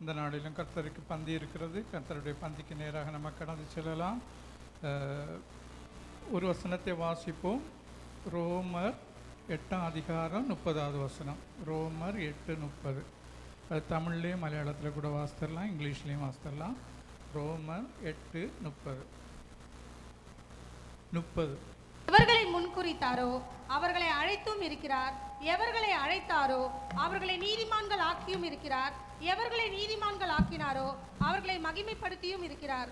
இந்த நாளிலும் கர்த்தருக்கு பந்தி இருக்கிறது. கர்த்தருடைய பந்திக்கு நேராக நம்ம கடந்து செல்லலாம். ஒரு வசனத்தை வாசிப்போம். ரோமர் 8ஆம் அதிகாரம் 30வது வசனம். ரோமர் 8:30. அது தமிழ்லேயும் மலையாளத்தில் கூட வாசித்தரலாம், இங்கிலீஷ்லேயும் வாசித்தரலாம். ரோமர் 8:30. எவர்களை முன்குறித்தாரோ அவர்களை அழைத்தும் இருக்கிறார், எவர்களை அழைத்தாரோ அவர்களை நீதிமான்கள் ஆக்கியும் இருக்கிறார், எவர்களை நீதிமான்கள் ஆக்கினாரோ அவர்களை மகிமைப்படுத்தியும் இருக்கிறார்.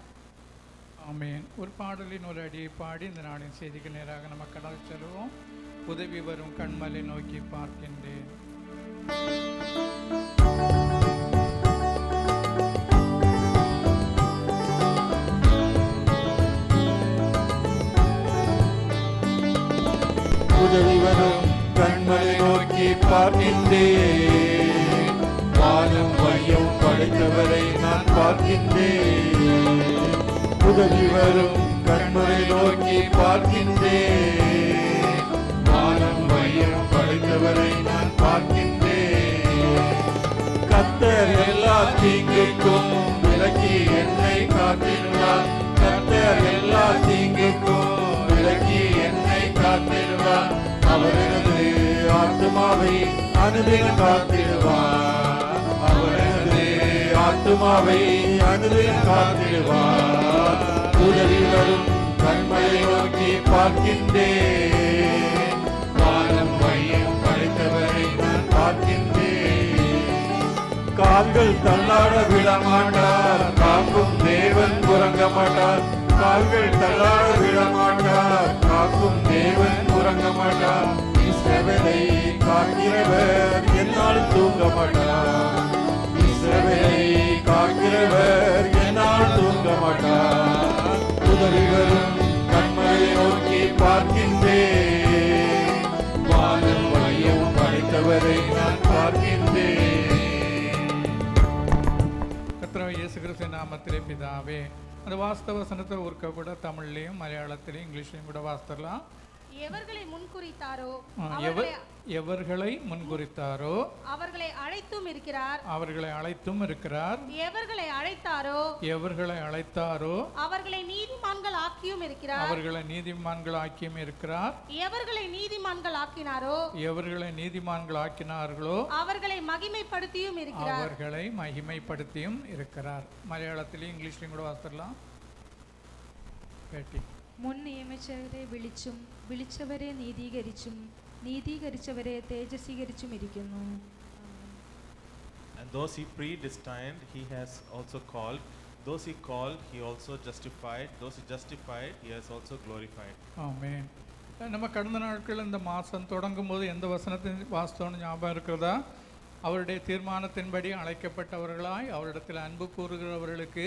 ஆமென். ஒரு பாடலின் ஒரு அடியை பாடி இந்த நாளின் செய்திக்கு நேராக நம்ம கடந்து செல்வோம். உதவி வரும் கண்மலை நோக்கி பார்க்கின்றேன். உதவி வரும் கண்மலை நோக்கி பார்க்கின்றேன், வானம் வையம் படைத்தவரை நான் பார்க்கின்றேன். உதவி வரும் கண்மலை நோக்கி பார்க்கின்றேன், வானம் வையம் படைத்தவரை நான் பார்க்கின்றேன். கர்த்தர் எல்லா தீங்குக்கும் விலக்கி என்னை காத்திடுவார், கர்த்தர் எல்லா தீங்குக்கும் விலக்கி என்னை காத்திடுவார். அவரது ஆத்துமாவை அனுதினம் காத்திடுவார், அவரது ஆத்துமாவை அனுதினம் காத்திடுவார். உதவி வரும் கண்மலை நோக்கி பார்க்கின்றேன், வானம் வையம் படைத்தவரை நான் பார்க்கின்றேன். கால்கள் தள்ளாட விட மாட்டார், காக்கும் தேவன் உறங்க மாட்டார். கால்கள் தள்ளாட விட மாட்டார், காக்கும் தேவன் உறங்க மாட்டார். இஸ்ரவேலை காக்கிறவர் என்னால் தூங்க மாட்டார், இஸ்ரவேலை காக்கிறவர் என்னால் தூங்க மாட்டார். உதவி வரும் கண்மலை நோக்கி பார்க்கின்றேன், வானம் வையம் படைத்தவரை நான் பார்க்கின்றேன். கர்த்தராகிய இயேசு கிறிஸ்துவின் நாமத்திலே பிதாவே. அந்த வாஸ்தவ வசனத்தை ஒருக்க கூட தமிழ்லையும் மலையாளத்திலையும் இங்கிலீஷ்லையும் கூட வாசித்தரலாம். எவர்களை முன்குறித்தாரோ எவர்களை முன்குறித்தாரோ அவர்களை அழைத்தும் இருக்கிறார், அவர்களை அழைத்தும் இருக்கிறார், எவர்களை அழைத்தாரோ எவர்களை அழைத்தாரோ அவர்களை நீதிமான்கள் ஆக்கியும் இருக்கிறார், அவர்களை நீதிமான்கள் ஆக்கியும் இருக்கிறார், எவர்களை நீதிமான்கள் ஆக்கினாரோ எவர்களை நீதிமான்கள் ஆக்கினார்களோ அவர்களை மகிமைப்படுத்தியும் இருக்கிறார். அவர்களை மகிமைப்படுத்தியும் இருக்கிறார். മലയാളത്തിലും ഇംഗ്ലീഷിലും കൂടെ വാസിത്തരலாம். കേട്ടി. മുൻ നിയമിച്ചവരെ വിളിച്ചും വിളിച്ചവരെ നീതീകരിച്ചും നീതീകരിച്ചവരെ തേജസ്വീകരിച്ചും ഇരിക്കുന്നു. And those he predestined he has also called, those he called he also justified, those he justified he has also glorified. ஆமென். நம்ம கடந்த நாட்கள் இந்த மாதம் தொடங்கும் போது எந்த வசனத்தின் வாஸ்தவம் ஞாபகம் இருக்கிறதா? அவருடைய தீர்மானத்தின்படி அழைக்கப்பட்டவர்களாய் அவரிடத்தில் அன்பு கூறுகிறவர்களுக்கு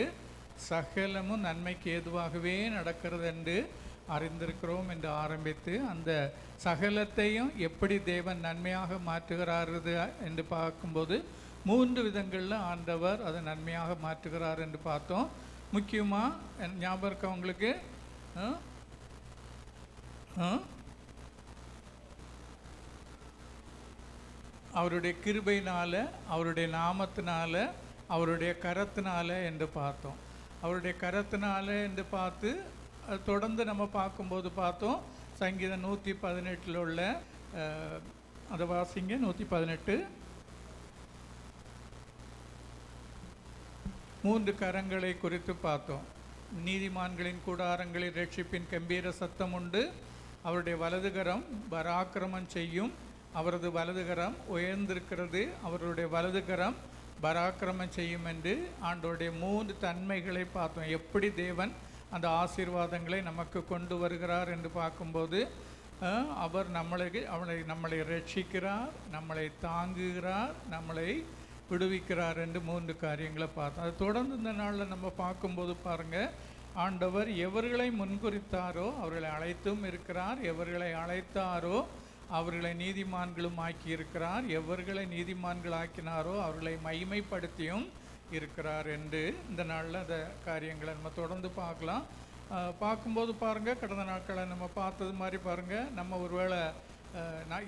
சகலமும் நன்மைக்கு ஏதுவாகவே நடக்கிறது என்று அறிந்திருக்கிறோம் என்று ஆரம்பித்து, அந்த சகலத்தையும் எப்படி தேவன் நன்மையாக மாற்றுகிறார் என்று பார்க்கும்போது 3 விதங்களில் ஆண்டவர் அதை நன்மையாக மாற்றுகிறார் என்று பார்த்தோம். முக்கியமாக ஞாபகம் இருக்க உங்களுக்கு, அவருடைய கிருபையினால், அவருடைய நாமத்தினால, அவருடைய கரத்தினால என்று பார்த்தோம். அவருடைய கரத்தினால என்று பார்த்து தொடர்ந்து நம்ம பார்க்கும்போது பார்த்தோம், சங்கீதம் 118 உள்ள அதை வாசிங்க. 118. 3 கரங்களை குறித்து பார்த்தோம். நீதிமான்களின் கூடாரங்களில் ரட்சிப்பின் கம்பீர சத்தம் உண்டு, அவருடைய வலதுகரம் பராக்கிரமம் செய்யும், அவரது வலதுகரம் உயர்ந்திருக்கிறது, அவருடைய வலதுகரம் பராக்கிரமம் செய்யும் என்று ஆண்டோடைய 3 தன்மைகளை பார்த்தோம். எப்படி தேவன் அந்த ஆசீர்வாதங்களை நமக்கு கொண்டு வருகிறார் என்று பார்க்கும்போது, அவர் நம்மளை ரட்சிக்கிறார், நம்மளை தாங்குகிறார், நம்மளை விடுவிக்கிறார் என்று 3 காரியங்களை பார்த்தோம். அது தொடர்ந்து இந்த நாளில் நம்ம பார்க்கும்போது பாருங்கள், ஆண்டவர் எவர்களை முன்குறித்தாரோ அவர்களை அழைத்தும் இருக்கிறார், எவர்களை அழைத்தாரோ அவர்களை நீதிமான்களும் ஆக்கியிருக்கிறார், எவர்களை நீதிமான்கள் ஆக்கினாரோ அவர்களை மகிமைப்படுத்தியும் இருக்கிறார் என்று இந்த நாளில் அந்த காரியங்களை நம்ம தொடர்ந்து பார்க்கலாம். பார்க்கும்போது பாருங்கள், கடந்த நாட்களை நம்ம பார்த்தது மாதிரி பாருங்கள், நம்ம ஒருவேளை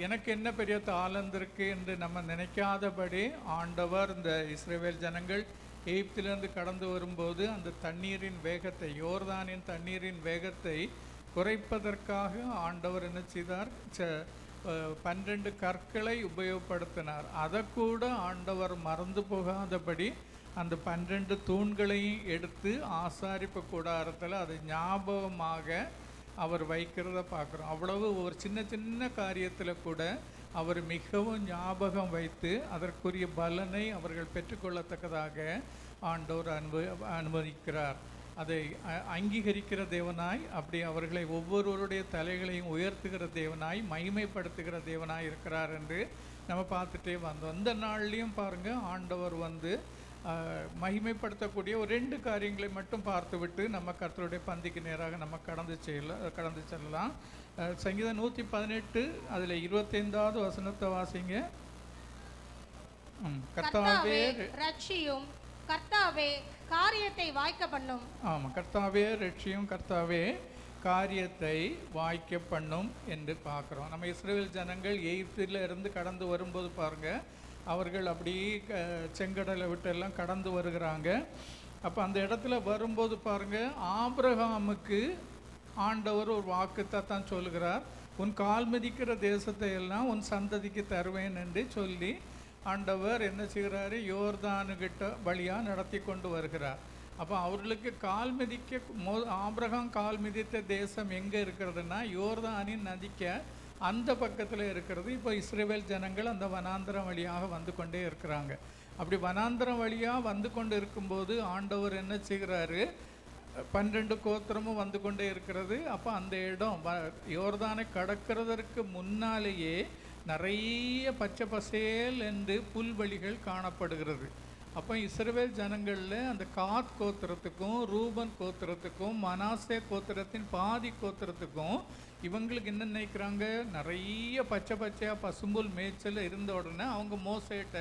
எனக்கு என்ன பெரிய தாளந்து இருக்குது என்று நம்ம நினைக்காதபடி ஆண்டவர் இந்த இஸ்ரவேல் ஜனங்கள் எகிப்திலிருந்து கடந்து வரும்போது அந்த தண்ணீரின் வேகத்தை, யோர்தானின் தண்ணீரின் வேகத்தை குறைப்பதற்காக ஆண்டவர் என்ன செய்தார்? 12 கற்களை உபயோகப்படுத்தினார். அதை கூட ஆண்டவர் மறந்து போகாதபடி அந்த 12 தூண்களையும் எடுத்து ஆசாரிப்பு கூடாரத்தில் அதை ஞாபகமாக அவர் வைக்கிறத பார்க்குறோம். அவ்வளவு ஒரு சின்ன சின்ன காரியத்தில் கூட அவர் மிகவும் ஞாபகம் வைத்து அதற்குரிய பலனை அவர்கள் பெற்றுக்கொள்ளத்தக்கதாக ஆண்டவர் அனுமதிக்கிறார். அதை அங்கீகரிக்கிற தேவனாய், அப்படி அவர்களை ஒவ்வொருவருடைய தலைகளையும் உயர்த்துகிற தேவனாய், மகிமைப்படுத்துகிற தேவனாய் இருக்கிறார் என்று நம்ம பார்த்துட்டே வந்தோம். இந்த நாள்லேயும் பாருங்கள், ஆண்டவர் மகிமைப்படுத்தக்கூடிய ஒரு 2 காரியங்களை மட்டும் பார்த்துவிட்டு நம்ம கர்த்தருடைய பந்திக்கு நேராக நம்ம கடந்து செல்லலாம். சங்கீதம் 118 அதில் 25வது வசனத்தை வாசிங்க. கர்த்தாவே ரட்சியும், கர்த்தாவே காரியத்தை வாய்க்க பண்ணும். ஆமாம், கர்த்தாவே ரட்சியும், கர்த்தாவே காரியத்தை வாய்க்க பண்ணும் என்று பார்க்குறோம். நம்ம இஸ்ரவேல் ஜனங்கள் எகிப்தில் இருந்து கடந்து வரும்போது பாருங்கள், அவர்கள் அப்படி செங்கடலை விட்டு எல்லாம் கடந்து வருகிறாங்க. அப்போ அந்த இடத்துல வரும்போது பாருங்கள், ஆபிரகாமுக்கு ஆண்டவர் ஒரு வாக்குத்தான் சொல்லுகிறார். உன் கால் மிதிக்கிற தேசத்தை எல்லாம் உன் சந்ததிக்கு தருவேன் என்று சொல்லி ஆண்டவர் என்ன செய்கிறாரு? யோர்தானுகிட்ட வழியாக நடத்தி கொண்டு வருகிறார். அப்போ அவர்களுக்கு கால் மிதிக்க ஆபிரகாம் கால் மிதித்த தேசம் எங்கே இருக்கிறதுனா யோர்தானின் நதிக்க அந்த பக்கத்தில் இருக்கிறது. இப்போ இஸ்ரவேல் ஜனங்கள் அந்த வனாந்திரம் வழியாக வந்து கொண்டே இருக்கிறாங்க. அப்படி வனாந்திரம் வழியாக வந்து கொண்டு இருக்கும்போது ஆண்டவர் என்ன செய்கிறாரு? 12 கோத்திரமும் வந்து கொண்டே இருக்கிறது. அப்போ அந்த இடம் யோர்தானை கடக்கிறதற்கு முன்னாலேயே நிறைய பச்சை பசேல் என்று புல்வெளிகள் காணப்படுகிறது. அப்போ இஸ்ரவேல் ஜனங்களில் அந்த காத் கோத்திரத்துக்கும் ரூபன் கோத்திரத்துக்கும் மனாசே கோத்திரத்தின் பாதி கோத்திரத்துக்கும் இவங்களுக்கு என்ன நினைக்கிறாங்க? நிறைய பச்சை பச்சையாக பசும்புல் மேய்ச்சல் இருந்த உடனே அவங்க மோசேட்ட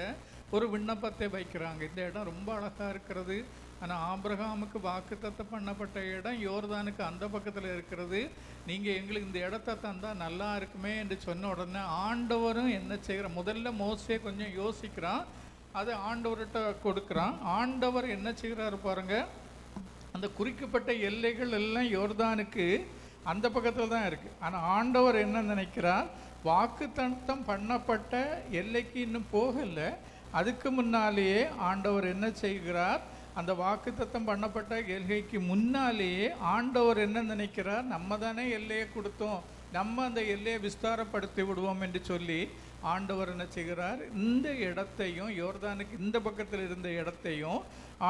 ஒரு விண்ணப்பத்தை வைக்கிறாங்க. இந்த இடம் ரொம்ப அழகாக இருக்கிறது, ஆனால் ஆபிரகாமுக்கு வாக்குத்தத்தம் பண்ணப்பட்ட இடம் யோர்தானுக்கு அந்த பக்கத்தில் இருக்கிறது, நீங்கள் எங்களுக்கு இந்த இடத்த தந்தால் நல்லா இருக்குமே என்று சொன்ன உடனே ஆண்டவரும் என்ன செய்கிற? முதல்ல மோசே கொஞ்சம் யோசிக்கிறான், அதை ஆண்டவர்கிட்ட கொடுக்குறான். ஆண்டவர் என்ன செய்கிறாரு பாருங்கள், அந்த குறிக்கப்பட்ட எல்லைகள் எல்லாம் யோர்தானுக்கு அந்த பக்கத்தில் தான் இருக்குது. ஆனால் ஆண்டவர் என்ன நினைக்கிறார்? வாக்குத்தத்தம் பண்ணப்பட்ட எல்லைக்கு இன்னும் போகலை, அதுக்கு முன்னாலேயே ஆண்டவர் என்ன செய்கிறார்? அந்த வாக்குத்தத்தம் பண்ணப்பட்ட எல்லைக்கு முன்னாலேயே ஆண்டவர் என்ன நினைக்கிறார்? நம்ம தானே எல்லையை கொடுத்தோம், நம்ம அந்த எல்லையை விஸ்தாரப்படுத்தி விடுவோம் என்று சொல்லி ஆண்டவர் என்ன செய்கிறார்? இந்த இடத்தையும் யோர்தானுக்கு இந்த பக்கத்தில் இருந்த இடத்தையும்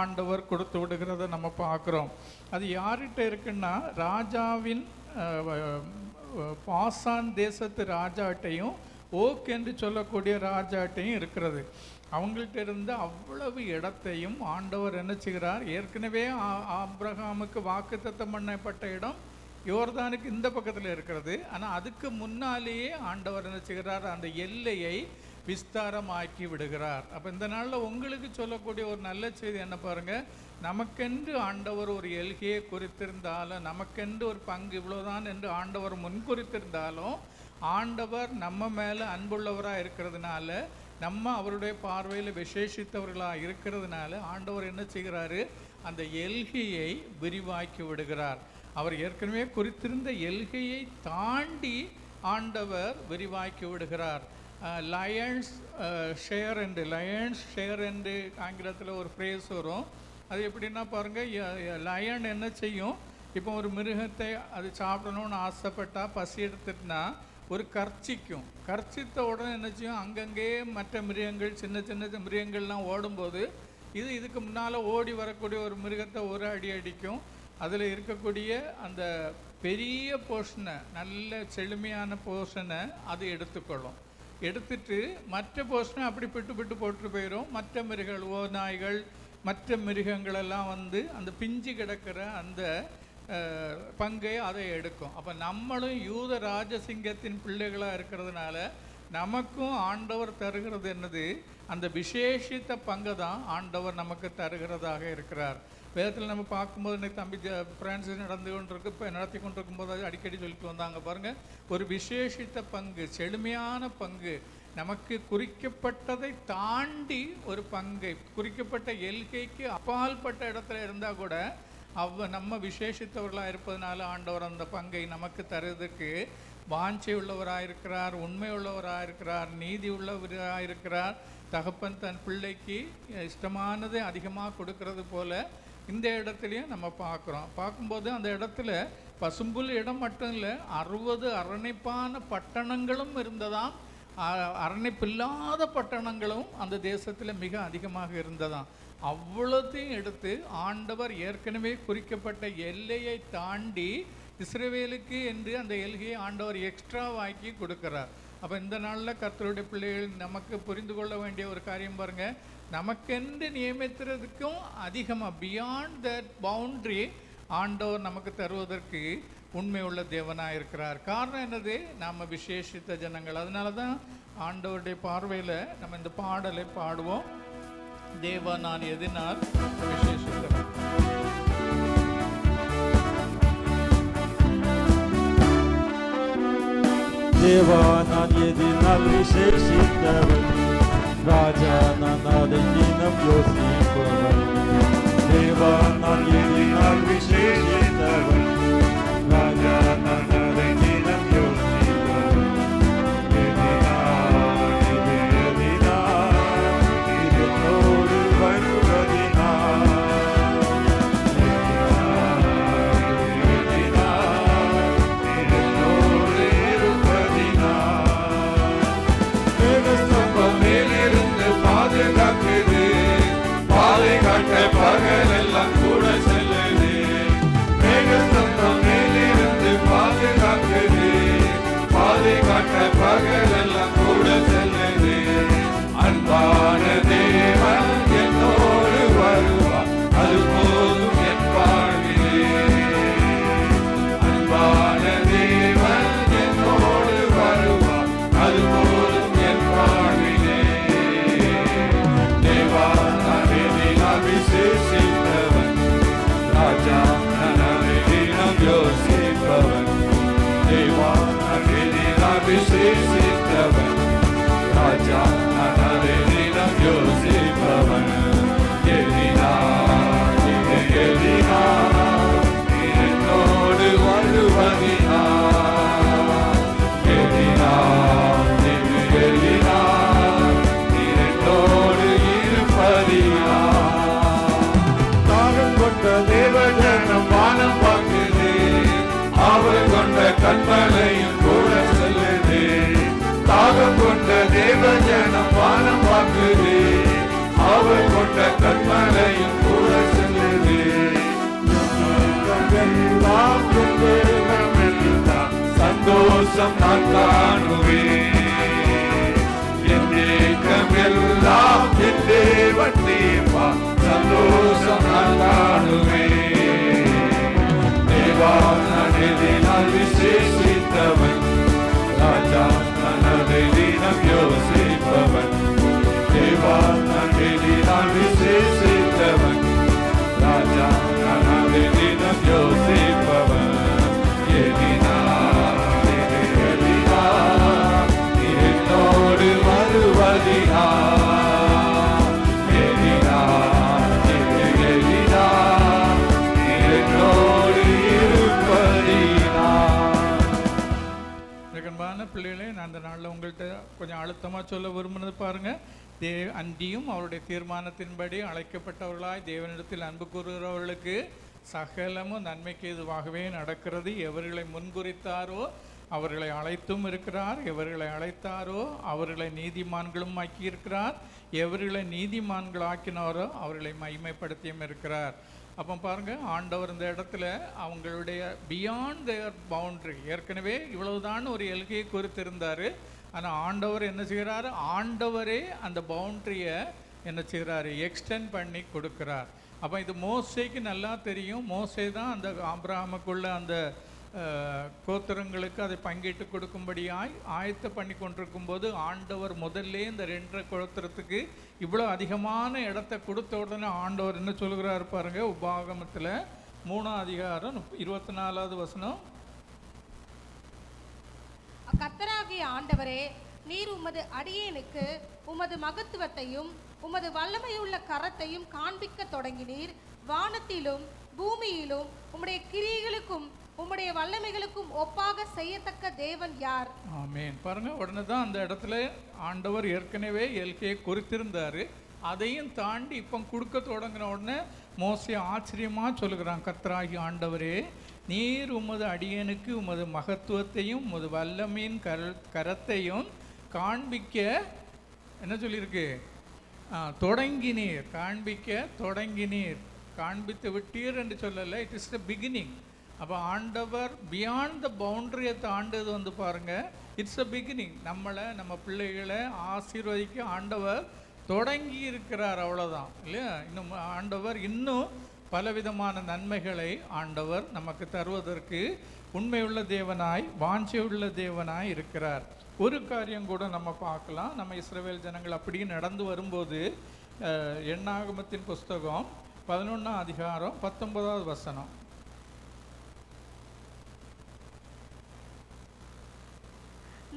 ஆண்டவர் கொடுத்து விடுகிறத நம்ம பார்க்குறோம். அது யார்கிட்ட இருக்குன்னா ராஜாவின் பாசான் தேசத்து ராஜாட்டையும் ஓக் என்று சொல்லக்கூடிய ராஜாட்டையும் இருக்கிறது. அவங்கள்ட்ட இருந்து அவ்வளவு இடத்தையும் ஆண்டவர் என்ன செய்கிறார்? ஏற்கனவே ஆபிரகாமுக்கு வாக்குத்தத்தம் பண்ணப்பட்ட இடம் யோர்தானுக்கு இந்த பக்கத்தில் இருக்கிறது. ஆனால் அதுக்கு முன்னாலேயே ஆண்டவர் என்ன செய்கிறார்? அந்த எல்லையை விஸ்தாரமாக்கி விடுகிறார். அப்போ இந்த நாளில் உங்களுக்கு சொல்லக்கூடிய ஒரு நல்ல செய்தி என்ன பாருங்கள், நமக்கென்று ஆண்டவர் ஒரு எல்கையை குறித்திருந்தாலும், நமக்கென்று ஒரு பங்கு இவ்வளோதான் என்று ஆண்டவர் முன்குறித்திருந்தாலும், ஆண்டவர் நம்ம மேலே அன்புள்ளவராக இருக்கிறதுனால, நம்ம அவருடைய பார்வையில் விசேஷித்தவர்களாக இருக்கிறதுனால ஆண்டவர் என்ன செய்கிறாரு? அந்த எல்கையை விரிவாக்கி விடுகிறார். அவர் ஏற்கனவே குறித்திருந்த எல்கையை தாண்டி ஆண்டவர் விரிவாக்கி விடுகிறார். லயன்ஸ் ஷேர் என்று ஆங்கிலத்தில் ஒரு ஃப்ரேஸ் வரும். அது எப்படின்னா பாருங்கள், லயன் என்ன செய்யும்? இப்போ ஒரு மிருகத்தை அது சாப்பிடணும்னு ஆசைப்பட்டால், பசி எடுத்துட்டுனா ஒரு கர்ச்சித்த உடனே என்ன செய்யும்? அங்கங்கே மற்ற மிருகங்கள், சின்ன சின்ன மிருகங்கள்லாம் ஓடும்போது இதுக்கு முன்னால் ஓடி வரக்கூடிய ஒரு மிருகத்தை ஒரு அடி அடிக்கும். அதில் இருக்கக்கூடிய அந்த பெரிய போர்ஷனை, நல்ல செழுமையான போர்ஷனை அது எடுத்துக்கொள்ளும். எடுத்துட்டு மற்ற போர்ஷனை அப்படி பிட்டு போட்டு போயிடும். மற்ற மிருகங்கள், ஓநாய்கள், மற்ற மிருகங்களெல்லாம் அந்த பிஞ்சு கிடக்கிற அந்த பங்கை அதை எடுக்கும். அப்போ நம்மளும் யூத ராஜசிங்கத்தின் பிள்ளைகளாக இருக்கிறதுனால நமக்கும் ஆண்டவர் தருகிறது என்னது? அந்த விசேஷித்த பங்கை தான் ஆண்டவர் நமக்கு தருகிறதாக இருக்கிறார். வேதத்தில் நம்ம பார்க்கும்போது இன்னைக்கு தம்பி பிரான்சிஸ் நடத்தி கொண்டிருக்கும் போது அடிக்கடி சொல்லிட்டு வந்தாங்க பாருங்கள், ஒரு விசேஷித்த பங்கு, செழுமையான பங்கு, நமக்கு குறிக்கப்பட்டதை தாண்டி ஒரு பங்கை, குறிக்கப்பட்ட எல்கைக்கு அப்பால்பட்ட இடத்துல இருந்தால் கூட நம்ம விசேஷித்தவர்களாக இருப்பதனால ஆண்டவர் அந்த பங்கை நமக்கு தருவதற்கு வாஞ்சை உள்ளவராயிருக்கிறார், உண்மை உள்ளவராயிருக்கிறார், நீதி உள்ளவராயிருக்கிறார். தகப்பன் தன் பிள்ளைக்கு இஷ்டமானதை அதிகமாக கொடுக்கறது போல இந்த இடத்துலையும் நம்ம பார்க்கும்போது அந்த இடத்துல பசும்புல் இடம் மட்டும் இல்லை, 60 அரணைப்பான பட்டணங்களும் இருந்ததாம். அரணைப்பில்லாத பட்டணங்களும் அந்த தேசத்தில் மிக அதிகமாக இருந்ததாம். அவ்வளோத்தையும் எடுத்து ஆண்டவர் ஏற்கனவே குறிக்கப்பட்ட எல்லையை தாண்டி இஸ்ரவேலுக்கு என்று அந்த எல்கையை ஆண்டவர் எக்ஸ்ட்ராவாக்கி கொடுக்குறார். அப்போ இந்த நாளில் கர்த்தருடைய பிள்ளைகள் நமக்கு புரிந்து கொள்ள வேண்டிய ஒரு காரியம் பாருங்கள், நமக்கென்று நியமிக்கிறதுக்கும் அதிகமாக பியாண்ட் தட் பவுண்ட்ரி ஆண்டவர் நமக்கு தருவதற்கு உண்மை உள்ள தேவனாக இருக்கிறார். காரணம் என்னது? நாம் விசேஷித்த ஜனங்கள். அதனால தான் ஆண்டவருடைய பார்வையில் நம்ம இந்த பாடலை பாடுவோம். தேவா நான் எதினால் விசேஷித்தவன். தேவா நான் எதினால் விசேஷித்தவன், ராஜா நான் அதை தினம் யோசிப்பவன். தேவா நான் எதினால் விசேஷித்தவன், ராஜா நான் அதை தினம் யோசிப்பவன். எதினால் இது எதினால் இதனோடு வருவதினால், பகலெல்லாம் கூட செல்லுது. மேகஸ்தம்பம் மேலிருந்து பாதுகாக்குது, பாதுகாக்க பகலெல்லாம் கூட செல்லுது. அன்பான தேவன் என்னோடு வருவார், அது போதும் என் வாழ்விலே. அன்பான தேவன் என்னோடு வருவார், அது போதும் என் வாழ்விலே. தேவா விசேஷித்தவன், ராஜா நான் தினம் யோசிப்பவன். தேவா நான் விசேஷித்தவன், ராஜா நான் தினம் யோசிப்பவன். என்னோடு வருவதினா, என்னோடு இருப்பதினா. தேவஜனம் வானம் பார்க்குது, அவர் கொண்ட கண்மலையும் கூட செல்லுது. தாகம் கொண்ட தேவஜனம் வானம் பார்க்குது, அவர் கொண்ட கண்மலையும் கூட செல்லுது. சந்தோஷம் நான் காணுவேன், என் ஏக்கம் எல்லாம் என் தேவன் தீர்ப்பா. சந்தோஷம் நான் காணுவேன். தேவா நான் எதினால் விசேஷித்தவன், ராஜா நான் அதை தினம் யோசிப்பவன். தேவா நான் எதினால் விசேஷித்தவன், ராஜா நான் அதை தினம் யோசிப்பவன். என்னோடு வருவதினா, பிள்ளைகளே, நான் அந்த நாளில் உங்கள்கிட்ட கொஞ்சம் அழுத்தமாக சொல்ல விரும்பினது பாருங்கள். அன்றியும் அவருடைய தீர்மானத்தின்படி அழைக்கப்பட்டவர்களாய் தேவனிடத்தில் அன்பு கூறுகிறவர்களுக்கு சகலமும் நன்மைக்கு எதுவாகவே நடக்கிறது. எவர்களை முன்குறித்தாரோ அவர்களை அழைத்தும் இருக்கிறார், எவர்களை அழைத்தாரோ அவர்களை நீதிமான்களும் ஆக்கியிருக்கிறார், எவர்களை நீதிமான்கள் ஆக்கினாரோ அவர்களை மகிமைப்படுத்தியும் இருக்கிறார். அப்போ பாருங்கள், ஆண்டவர் இந்த இடத்துல அவங்களுடைய பியாண்ட் தேர் பவுண்ட்ரி, ஏற்கனவே இவ்வளவுதான் ஒரு எல்கையை குறித்திருந்தார். ஆனால் ஆண்டவர் என்ன செய்கிறார்? ஆண்டவரே அந்த பவுண்ட்ரியை என்ன செய்கிறாரு? எக்ஸ்டெண்ட் பண்ணி கொடுக்குறார். அப்போ இது மோசேக்கு நல்லா தெரியும். மோசே தான் அந்த ஆபிரகாமுக்குள்ள அந்த கோத்திரங்களுக்கு அதை பங்கிட்டு கொடுக்கும்படியாய் ஆயத்த பண்ணி கொண்டிருக்கும் போது ஆண்டவர் முதல்ல இந்த 2 கோத்திரத்துக்கு இவ்வளோ அதிகமான இடத்த கொடுத்த உடனே ஆண்டவர் என்ன சொல்கிறார் பாருங்க. உபாகமத்தில் 3ஆம் அதிகாரம் 24வது வசனம். கர்த்தராகிய ஆண்டவரே, நீர் உமது அடியேனுக்கு உமது மகத்துவத்தையும் உமது வல்லமையுள்ள கரத்தையும் காண்பிக்க தொடங்கினீர். வானத்திலும் பூமியிலும் உம்முடைய கிரியைகளுக்கும் உம்முடைய வல்லமைகளுக்கும் ஒப்பாக செய்யத்தக்க தேவன் யார்? ஆமென். பாருங்க, உடனே தான் அந்த இடத்துல ஆண்டவர் ஏற்கனவே எல்கையை குறித்திருந்தாரு. அதையும் தாண்டி இப்போ கொடுக்க தொடங்கின உடனே மோசே ஆச்சரியமாக சொல்லுகிறான், கர்த்தராகி ஆண்டவரே, நீர் உமது அடியனுக்கு உமது மகத்துவத்தையும் உமது வல்லமையின் கரத்தையும் காண்பிக்க என்ன சொல்லியிருக்கு? தொடங்கினீர். காண்பிக்க தொடங்கினீர். காண்பித்து விட்டீர் என்று சொல்லலை, இட் இஸ் த பிகினிங். அப்போ ஆண்டவர் பியாண்ட் த பவுண்டரியை தாண்டது வந்து பாருங்கள், இட்ஸ் அ பிகினிங். நம்மளை, நம்ம பிள்ளைகளை ஆசீர்வதிக்க ஆண்டவர் தொடங்கி இருக்கிறார், அவ்வளோதான் இல்லையா? இன்னும் ஆண்டவர் இன்னும் பலவிதமான நன்மைகளை ஆண்டவர் நமக்கு தருவதற்கு உண்மையுள்ள தேவனாய், வாஞ்சையுள்ள தேவனாய் இருக்கிறார். ஒரு காரியம் கூட நம்ம பார்க்கலாம். நம்ம இஸ்ரவேல் ஜனங்கள் அப்படியே நடந்து வரும்போது எண்ணாகமத்தின் புஸ்தகம் 11ஆம் அதிகாரம் 19வது வசனம்.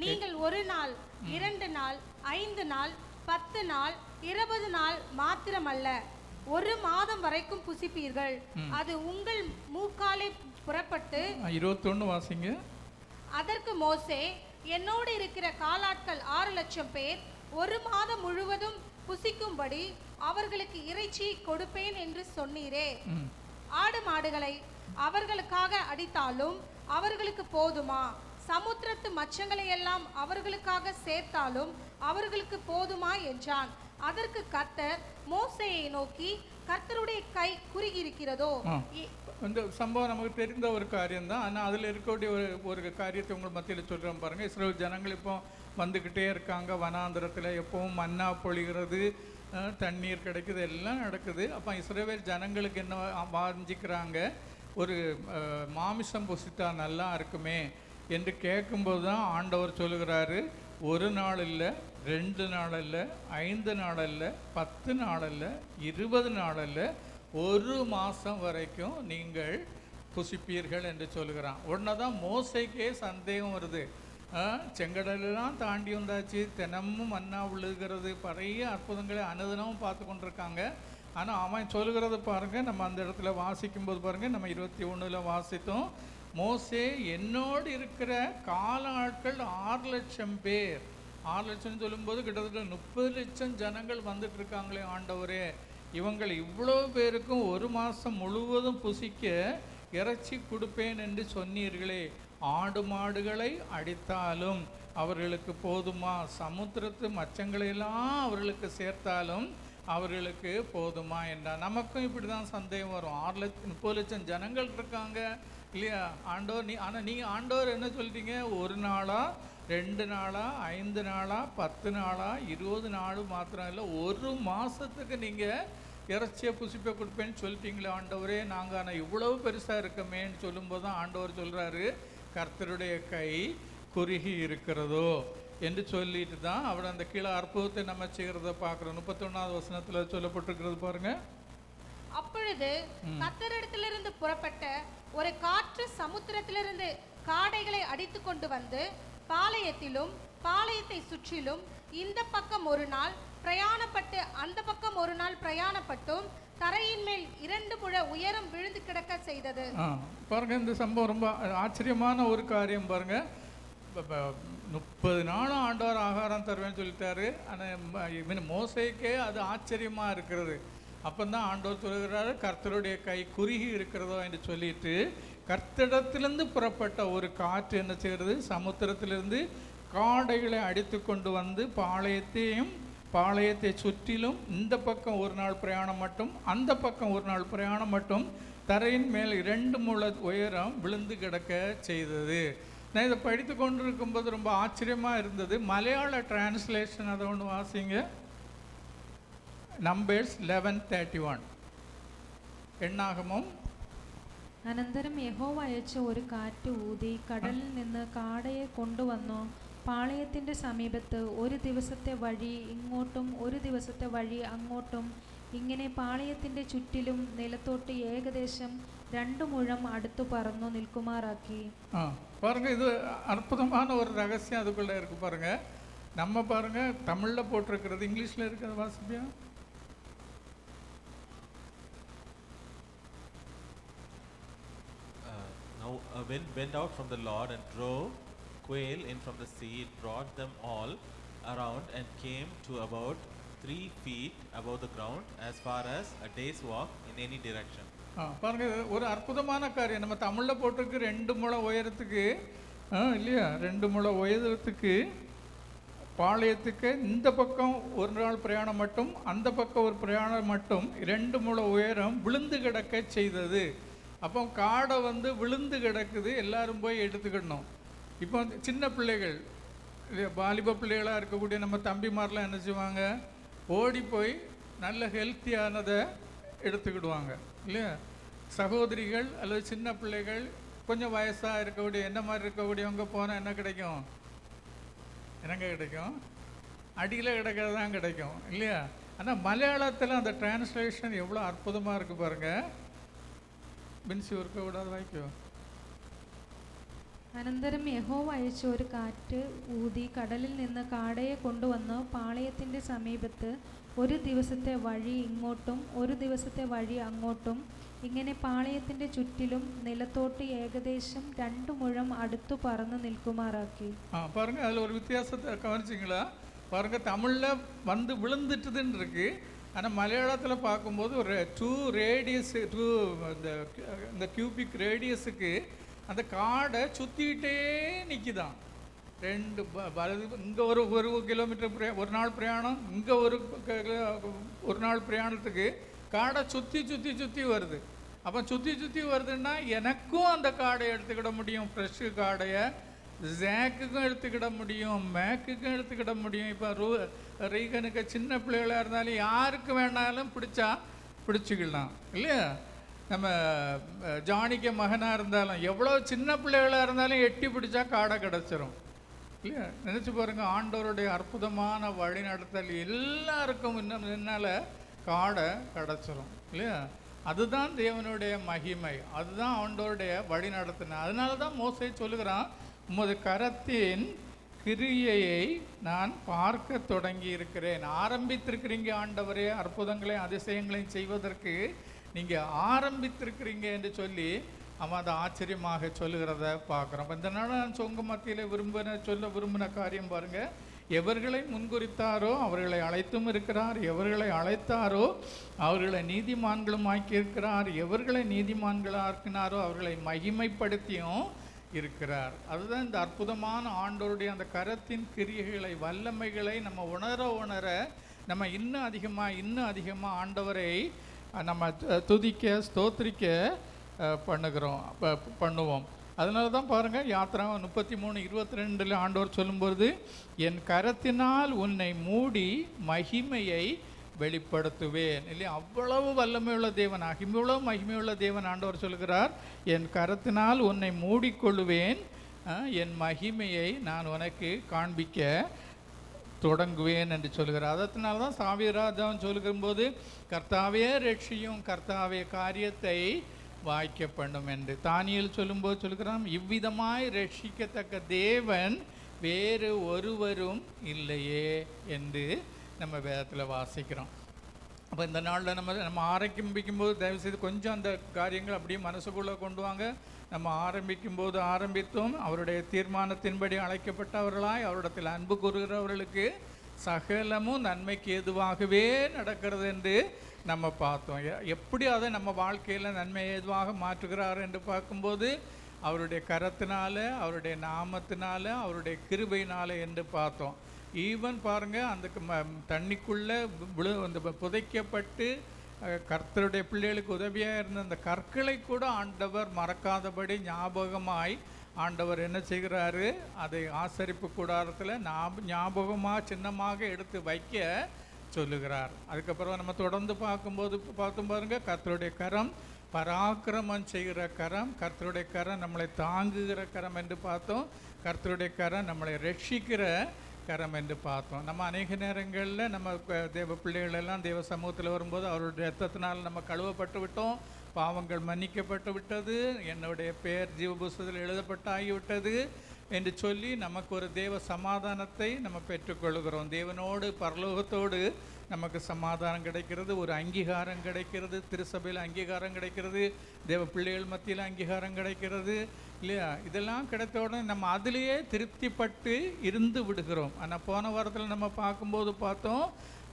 நீங்கள் 1 நாள் 2 நாள் 5 நாள் 10 நாள் 20 நாள் மாத்திரமல்ல, 1 மாதம் வரைக்கும் புசிப்பீர்கள். அது உங்கள் மூக்காலே புறப்பட்டு 21 வாசிங்க. அதற்கு மோசே, என்னோடு இருக்கிற காலாட்கள் 6 லட்சம் பேர் 1 மாதம் முழுவதும் புசிக்கும்படி அவர்களுக்கு இறைச்சி கொடுப்பேன் என்று சொன்னீரே. ஆடு மாடுகளை அவர்களுக்காக அடித்தாலும் அவர்களுக்கு போதுமா? சமுத்திரத்து மச்சங்களை எல்லாம் அவர்களுக்காக சேர்த்தாலும் அவர்களுக்கு போதுமா என்றான். அதற்கு கர்த்தர் மோசேயை நோக்கி, கர்த்தருடைய கை குறுகியிருக்கிறதோ? இந்த சம்பவம் நமக்கு தெரிந்த ஒரு காரியம் தான். ஆனால் அதில் இருக்கக்கூடிய ஒரு காரியத்தை உங்கள் மத்தியில் சொல்கிறோம் பாருங்கள். இஸ்ரவேல் ஜனங்கள் இப்போ வந்துக்கிட்டே இருக்காங்க. வனாந்திரத்தில் எப்பவும் மன்னா பொழிகிறது, தண்ணீர் கிடைக்குது, எல்லாம் நடக்குது. அப்போ இஸ்ரவேல் ஜனங்களுக்கு என்ன வாஞ்சிக்கிறாங்க? ஒரு மாமிசம் புசித்தா நல்லா இருக்குமே என்று கேட்கும்போது தான் ஆண்டவர் சொல்லுகிறாரு, 1 நாள் இல்லை, 2 நாள் இல்லை, 5 நாள் இல்லை, 10 நாள் இல்லை, 20 நாள் இல்லை, 1 மாதம் வரைக்கும் நீங்கள் புசிப்பீர்கள் என்று சொல்லுகிறான். உடனே தான் மோசைக்கே சந்தேகம் வருது. செங்கடலாம் தாண்டி வந்தாச்சு, தினமும் மன்னா விழுகிறது, நிறைய அற்புதங்களை அனுதினமும் பார்த்து கொண்டிருக்காங்க. ஆனால் அவன் சொல்லுகிறத பாருங்கள், நம்ம அந்த இடத்துல வாசிக்கும்போது பாருங்கள், நம்ம 21 வாசித்தோம். மோசே, என்னோடு இருக்கிற கால ஆட்கள் 6 லட்சம் பேர். 6 லட்சம் சொல்லும்போது கிட்டத்தட்ட 30 லட்சம் ஜனங்கள் வந்துட்டு இருக்காங்களே ஆண்டவரே, இவங்கள் இவ்வளோ பேருக்கும் 1 மாதம் முழுவதும் புசிக்க இறைச்சி கொடுப்பேன் என்று சொன்னீர்களே. ஆடு மாடுகளை அடித்தாலும் அவர்களுக்கு போதுமா? சமுத்திரத்து மச்சங்களையெல்லாம் அவர்களுக்கு சேர்த்தாலும் அவர்களுக்கு போதுமா என்றார். நமக்கும் இப்படி தான் சந்தேகம் வரும். 30 லட்சம் ஜனங்கள் இருக்காங்க இல்லையா ஆண்டவர்? நீங்கள் ஆண்டவர் என்ன சொல்லிட்டீங்க? 1 நாளா, 2 நாளா, 5 நாளா, 10 நாளா, 20 நாள் மாத்திரம் இல்லை, 1 மாதத்துக்கு நீங்கள் இறைச்சியை புசிப்பை கொடுப்பேன்னு சொல்லிட்டீங்களே ஆண்டவரே. நாங்கள் ஆனால் இவ்வளவு பெருசாக இருக்கமேன்னு சொல்லும்போது தான் ஆண்டவர் சொல்கிறாரு, கர்த்தருடைய கை குறுகி இருக்கிறதோ என்று சொல்லிட்டு தான் அவர் அந்த கீழே அற்புதத்தை நம்ம செய்கிறத பார்க்குறோம். 31வது வசனத்தில் சொல்லப்பட்டிருக்கிறது பாருங்க. அப்பொழுது கர்த்தரிடத்திலிருந்து புறப்பட்ட ஒரு காற்று சமுத்திரத்திலிருந்து காடைகளை அடித்து கொண்டு வந்து பாளையத்திலும் பாளையத்தை சுற்றிலும் இந்த பக்கம் 1 நாள் பிரயாணப்பட்டு அந்த பக்கம் 1 நாள் பிரயாணப்பட்டும் தரையின் மேல் 2 முழ உயரம் விழுந்து கிடக்க செய்தது. பாருங்க, இந்த சம்பவம் ரொம்ப ஆச்சரியமான ஒரு காரியம் பாருங்க. 30 நாளும் ஆண்டவர் ஆகாரம் தருவேன்னு சொல்லிட்டாரு. ஆனால் மோசேக்கே அது ஆச்சரியமாக இருக்கிறது. அப்போ தான் ஆண்டவர் சொல்கிறாரு, கர்த்தருடைய கை குறுகி இருக்கிறதோ என்று சொல்லிட்டு, கர்த்தரிடத்திலிருந்து புறப்பட்ட ஒரு காற்று என்ன செய்கிறது? சமுத்திரத்திலிருந்து காடைகளை அடித்து கொண்டு வந்து பாளையத்தை சுற்றிலும் இந்த பக்கம் 1 நாள் பிரயாணம் மட்டும், அந்த பக்கம் 1 நாள் பிரயாணம் மட்டும் தரையின் மேல் 2 முழ உயரம் விழுந்து கிடக்க செய்தது. நான் இதை படித்து கொண்டு இருக்கும்போது ரொம்ப ஆச்சரியமாக இருந்தது. மலையாள டிரான்ஸ்லேஷன் அதை ஒன்று வாசிங்க. Numbers 11:31. എണ്ണാകമം. അനന്തരം യഹോവ അയച്ച ഒരു കാറ്റ് ഊതി കടലിൽ നിന്ന് കാടയെ കൊണ്ടുവന്നു പാളയത്തിൻ്റെ സമീപത്ത് ഒരു ദിവസത്തെ വഴി ഇങ്ങോട്ടും ഒരു ദിവസത്തെ വഴി അങ്ങോട്ടും ഇങ്ങനെ പാളയത്തിൻ്റെ ചുറ്റിലും നിലത്തോട്ട് ഏകദേശം 2 മുഴം അടുത്തു പറന്നു നിൽക്കുമാറാക്കി. பாருங்க, இது அற்புதமான ஒரு ரகசியம் அதுக்குள்ளே இருக்கு பாருங்க. நம்ம பாருங்க தமிழில் போட்டிருக்கிறது, இங்கிலீஷில் இருக்கிறது வாசிப்பியா? Now a wind went out from the Lord and drove quail in from the sea. It brought them all around and came to about 3 feet above the ground, as far as a day's walk in any direction. பாருங்க, இது ஒரு அற்புதமான காரியம். நம்ம தமிழில் போட்டிருக்கு 2 முழம் உயரத்துக்கு, இல்லையா, 2 முழம் உயரத்துக்கு பாளையத்துக்கு இந்த பக்கம் ஒரு நாள் பிரயாணம் மட்டும், அந்த பக்கம் ஒரு பிரயாணம் மட்டும் 2 முழம் உயரம் விழுந்து கிடக்க செய்தது. அப்போ காடை வந்து விழுந்து கிடக்குது, எல்லாரும் போய் எடுத்துக்கிடணும். இப்போ சின்ன பிள்ளைகள், வாலிப பிள்ளைகளாக இருக்கக்கூடிய நம்ம தம்பிமாரெலாம் என்ன செய்வாங்க, ஓடி போய் நல்ல ஹெல்த்தியானதை எடுத்துக்கிடுவாங்க, இல்லையா? சகோதரிகள் அல்லது சின்ன பிள்ளைகள் கொஞ்சம் வயசாக இருக்கக்கூடிய என்ன மாதிரி இருக்கக்கூடியவங்க போனால் என்ன கிடைக்கும்? என்னங்க கிடைக்கும்? அடியில் கிடக்கிறது தான் கிடைக்கும், இல்லையா? ஆனால் மலையாளத்தில் அந்த டிரான்ஸ்லேஷன் எவ்வளோ அற்புதமாக இருக்குது பாருங்கள். ബിൻസി ഓർക്ക വിടാതെ വായിക്കോ. അനന്തരം യഹോവ അയച്ച ഒരു കാറ്റ് ഊതി കടലിൽ നിന്ന് കാടയെ കൊണ്ടുവന്ന് പാളയത്തിൻ്റെ സമീപത്ത് ഒരു ദിവസത്തെ വഴി ഇങ്ങോട്ടും ഒരു ദിവസത്തെ വഴി അങ്ങോട്ടും, ഇങ്ങനെ പാളയത്തിൻ്റെ ചുറ്റിലും നിലത്തോട്ട് ഏകദേശം 2 മുഴം അടുത്തു പറന്ന് നിൽക്കുമാറാക്കി. பாருங்க, அதில் ஒரு வித்தியாசத்தை கவனிச்சிங்களா? பாருங்க, தமிழில் வந்து விழுந்துட்டுதுன்னு இருக்கு, ஆனால் மலையாளத்தில் பார்க்கும்போது ஒரு 2 ரேடியஸ், இந்த கியூபிக் ரேடியஸுக்கு அந்த காடை சுற்றிக்கிட்டே நிற்கிதான். 2 வலது, இங்கே ஒரு கிலோமீட்டர் ஒரு நாள் பிரயாணம், இங்கே ஒரு நாள் பிரயாணத்துக்கு காடை சுற்றி வருது. அப்போ சுற்றி வருதுன்னா எனக்கும் அந்த காடை எடுத்துக்கிட முடியும், ஃப்ரெஷ்ஷு காடையை ஜாக்குக்கும் எடுத்துக்கிட முடியும், மேக்குக்கும் எடுத்துக்கிட முடியும். இப்போ ரீகனுக்கு சின்ன பிள்ளைகளாக இருந்தாலும் யாருக்கு வேணாலும் பிடிச்சிக்கலாம், இல்லையா? நம்ம ஜானிக்கு மகனாக இருந்தாலும் எவ்வளோ சின்ன பிள்ளைகளாக இருந்தாலும் எட்டி பிடிச்சா காடை கிடச்சிரும், இல்லையா? நினச்சி பாருங்கள், ஆண்டவருடைய அற்புதமான வழி நடத்தல் எல்லாருக்கும் முன்னால் காடை கிடச்சிரும், இல்லையா? அதுதான் தேவனுடைய மகிமை, அதுதான் ஆண்டவருடைய வழி நடத்தின. அதனால தான் மோசே சொல்லுகிறான், உமது கரத்தின் கிரியையை நான் பார்க்க தொடங்கி இருக்கிறேன். ஆரம்பித்திருக்கிறீங்க ஆண்டவரே, அற்புதங்களையும் அதிசயங்களையும் செய்வதற்கு நீங்கள் ஆரம்பித்திருக்கிறீங்க என்று சொல்லி அவன் அதை ஆச்சரியமாக சொல்லுகிறத பார்க்குறோம். இந்த நாள் நான் சொங்க மத்தியில் சொல்ல விரும்பின காரியம் பாருங்கள், எவர்களை முன்குறித்தாரோ அவர்களை அழைத்தும் இருக்கிறார், எவர்களை அழைத்தாரோ அவர்களை நீதிமான்களும் ஆக்கியிருக்கிறார், எவர்களை நீதிமான்களாக்கினாரோ அவர்களை மகிமைப்படுத்தியும் இருக்கிறார். அதுதான் இந்த அற்புதமான ஆண்டவருடைய அந்த கரத்தின் கிரியைகளை, வல்லமைகளை நம்ம உணர நம்ம இன்னும் அதிகமாக ஆண்டவரை நம்ம துதிக்க ஸ்தோத்திரிக்க பண்ணுவோம். அதனால தான் பாருங்கள், யாத்திரா 33:22 ஆண்டவர் சொல்லும்போது, என் கரத்தினால் உன்னை மூடி மகிமையை வெளிப்படுத்துவேன், இல்லையா? அவ்வளவு வல்லமையுள்ள தேவன், அவ்வளவு மகிமையுள்ள தேவன் ஆண்டவர் சொல்கிறார், என் கரத்தினால் உன்னை மூடிக்கொள்ளுவேன், என் மகிமையை நான் உனக்கு காண்பிக்க தொடங்குவேன் என்று சொல்கிறார். அதனால தான் சாவிராஜாவும் சொல்லும்போது, கர்த்தாவே ரட்சியும், கர்த்தாவே காரியத்தை வாய்க்க பண்ணும் என்று. தானியேல் சொல்லும்போது சொல்கிறான், இவ்விதமாய் ரட்சிக்கத்தக்க தேவன் வேறு ஒருவரும் இல்லையே என்று நம்ம வேதத்தில் வாசிக்கிறோம். அப்போ இந்த நாளில் நம்ம ஆரம்பிக்கும்போது தயவுசெய்து கொஞ்சம் அந்த காரியங்கள் அப்படியே மனசுக்குள்ளே கொண்டு வாங்க. நம்ம ஆரம்பித்தோம், அவருடைய தீர்மானத்தின்படி அழைக்கப்பட்டவர்களாய் அவரிடத்தில் அன்பு கூறுகிறவர்களுக்கு சகலமும் நன்மைக்கு ஏதுவாகவே நடக்கிறது என்று நம்ம பார்த்தோம். எப்படி அதை நம்ம வாழ்க்கையில் நன்மை ஏதுவாக மாற்றுகிறார் என்று பார்க்கும்போது, அவருடைய கரத்தினால, அவருடைய நாமத்தினால, அவருடைய கிருபையினால என்று பார்த்தோம். ஈவன் பாருங்கள், அந்த தண்ணிக்குள்ளே அந்த புதைக்கப்பட்டு கர்த்தருடைய பிள்ளைகளுக்கு உதவியாக இருந்த அந்த கற்களை கூட ஆண்டவர் மறக்காதபடி ஞாபகமாய் ஆண்டவர் என்ன செய்கிறாரு, அதை ஆசரிப்பு கூடாரத்தில் ஞாபகமாக சின்னமாக எடுத்து வைக்க சொல்லுகிறார். அதுக்கப்புறம் நம்ம தொடர்ந்து பார்த்தோம் பாருங்கள், கர்த்தருடைய கரம் பராக்கிரமம் செய்கிற கரம், கர்த்தருடைய கரம் நம்மளை தாங்குகிற கரம் என்று பார்த்தோம், கர்த்தருடைய கரம் நம்மளை ரட்சிக்கிற கரம் என்று பார்த்தோம். நம்ம அநேக நேரங்களில் நம்ம தேவ பிள்ளைகள் எல்லாம் தேவ சமூகத்தில் வரும்போது அவருடைய ரத்தத்தினால் நம்ம கழுவப்பட்டு விட்டோம், பாவங்கள் மன்னிக்கப்பட்டு விட்டது, என்னுடைய பெயர் ஜீவ புஸ்தகத்தில் எழுதப்பட்டாகிவிட்டது, என்று சொல்லி நமக்கு ஒரு தேவ சமாதானத்தை நம்ம பெற்றுக்கொள்கிறோம். தேவனோடு பரலோகத்தோடு நமக்கு சமாதானம் கிடைக்கிறது, ஒரு அங்கீகாரம் கிடைக்கிறது, திருசபையில் அங்கீகாரம் கிடைக்கிறது, தேவ பிள்ளைகள் மத்தியில் அங்கீகாரம் கிடைக்கிறது இல்லையா? இதெல்லாம் கிடைத்த உடனே நம்ம அதிலேயே திருப்திப்பட்டு இருந்து விடுகிறோம். ஆனால் போன வாரத்தில் நம்ம பார்க்கும்போது பார்த்தோம்,